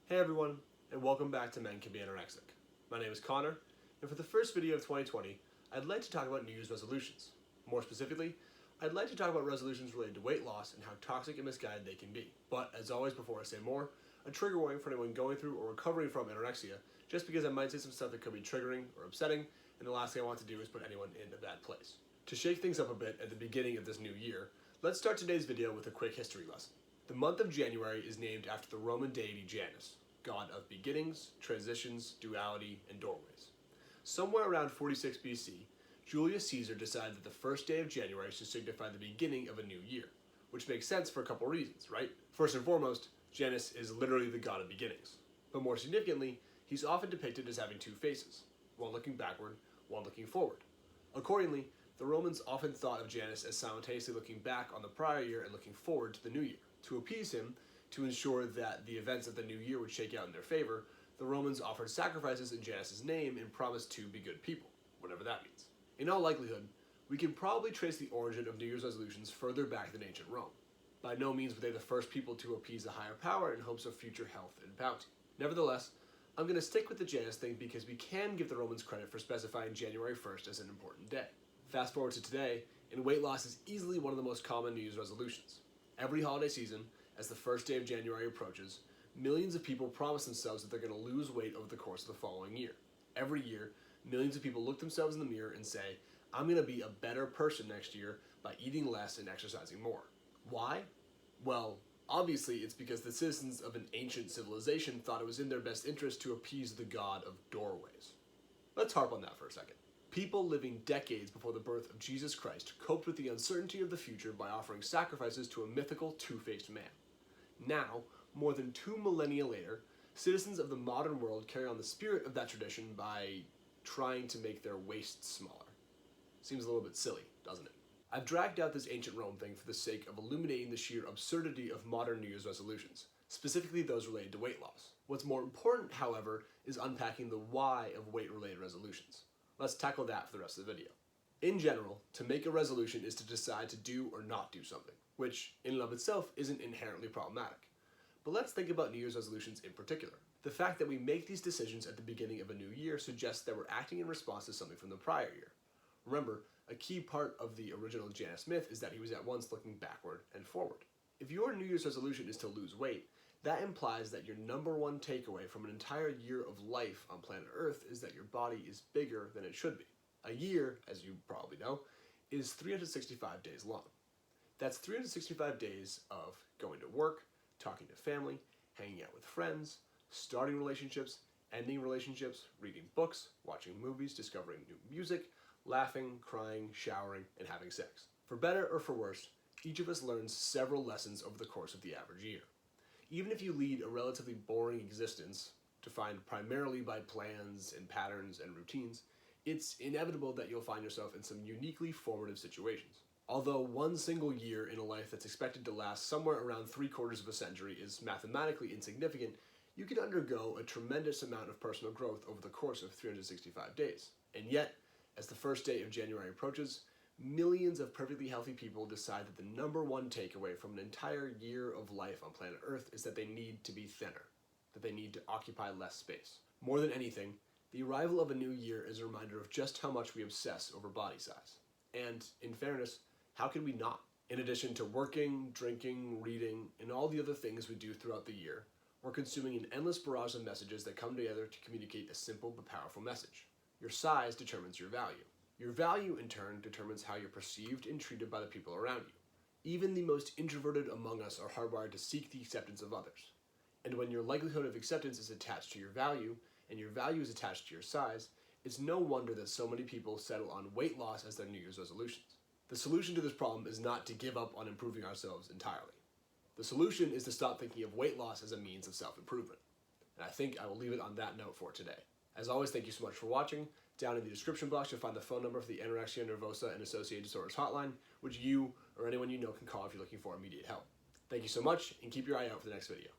Hey everyone, and welcome back to Men Can Be Anorexic. My name is Connor, and for the first video of 2020, I'd like to talk about New Year's resolutions. More specifically, I'd like to talk about resolutions related to weight loss and how toxic and misguided they can be. But as always, before I say more, a trigger warning for anyone going through or recovering from anorexia, just because I might say some stuff that could be triggering or upsetting, and the last thing I want to do is put anyone in a bad place. To shake things up a bit at the beginning of this new year, let's start today's video with a quick history lesson. The month of January is named after the Roman deity Janus, god of beginnings, transitions, duality, and doorways. Somewhere around 46 BC, Julius Caesar decided that the first day of January should signify the beginning of a new year, which makes sense for a couple reasons, right? First and foremost, Janus is literally the god of beginnings. But more significantly, he's often depicted as having two faces, one looking backward, one looking forward. Accordingly, the Romans often thought of Janus as simultaneously looking back on the prior year and looking forward to the new year. To appease him, to ensure that the events of the new year would shake out in their favor, the Romans offered sacrifices in Janus' name and promised to be good people, whatever that means. In all likelihood, we can probably trace the origin of New Year's resolutions further back than ancient Rome. By no means were they the first people to appease a higher power in hopes of future health and bounty. Nevertheless, I'm going to stick with the Janus thing because we can give the Romans credit for specifying January 1st as an important day. Fast forward to today, and weight loss is easily one of the most common New Year's resolutions. Every holiday season, as the first day of January approaches, millions of people promise themselves that they're going to lose weight over the course of the following year. Every year, millions of people look themselves in the mirror and say, I'm going to be a better person next year by eating less and exercising more. Why? Well, obviously it's because the citizens of an ancient civilization thought it was in their best interest to appease the god of doorways. Let's harp on that for a second. People living decades before the birth of Jesus Christ coped with the uncertainty of the future by offering sacrifices to a mythical two-faced man. Now, more than 2 millennia later, citizens of the modern world carry on the spirit of that tradition by trying to make their waists smaller. Seems a little bit silly, doesn't it? I've dragged out this ancient Rome thing for the sake of illuminating the sheer absurdity of modern New Year's resolutions, specifically those related to weight loss. What's more important, however, is unpacking the why of weight-related resolutions. Let's tackle that for the rest of the video. In general, to make a resolution is to decide to do or not do something, which in and of itself isn't inherently problematic. But let's think about New Year's resolutions in particular. The fact that we make these decisions at the beginning of a new year suggests that we're acting in response to something from the prior year. Remember, a key part of the original Janus myth is that he was at once looking backward and forward. If your New Year's resolution is to lose weight, that implies that your number one takeaway from an entire year of life on planet Earth is that your body is bigger than it should be. A year, as you probably know, is 365 days long. That's 365 days of going to work, talking to family, hanging out with friends, starting relationships, ending relationships, reading books, watching movies, discovering new music, laughing, crying, showering, and having sex. For better or for worse, each of us learns several lessons over the course of the average year. Even if you lead a relatively boring existence, defined primarily by plans and patterns and routines, it's inevitable that you'll find yourself in some uniquely formative situations. Although one single year in a life that's expected to last somewhere around 3/4 of a century is mathematically insignificant, you can undergo a tremendous amount of personal growth over the course of 365 days. And yet, as the first day of January approaches, millions of perfectly healthy people decide that the number one takeaway from an entire year of life on planet Earth is that they need to be thinner, that they need to occupy less space. More than anything, the arrival of a new year is a reminder of just how much we obsess over body size. And, in fairness, how can we not? In addition to working, drinking, reading, and all the other things we do throughout the year, we're consuming an endless barrage of messages that come together to communicate a simple but powerful message. Your size determines your value. Your value, in turn, determines how you're perceived and treated by the people around you. Even the most introverted among us are hardwired to seek the acceptance of others. And when your likelihood of acceptance is attached to your value, and your value is attached to your size, it's no wonder that so many people settle on weight loss as their New Year's resolutions. The solution to this problem is not to give up on improving ourselves entirely. The solution is to stop thinking of weight loss as a means of self-improvement. And I think I will leave it on that note for today. As always, thank you so much for watching. Down in the description box, you'll find the phone number for the Anorexia, Nervosa, and associated disorders hotline, which you or anyone you know can call if you're looking for immediate help. Thank you so much, and keep your eye out for the next video.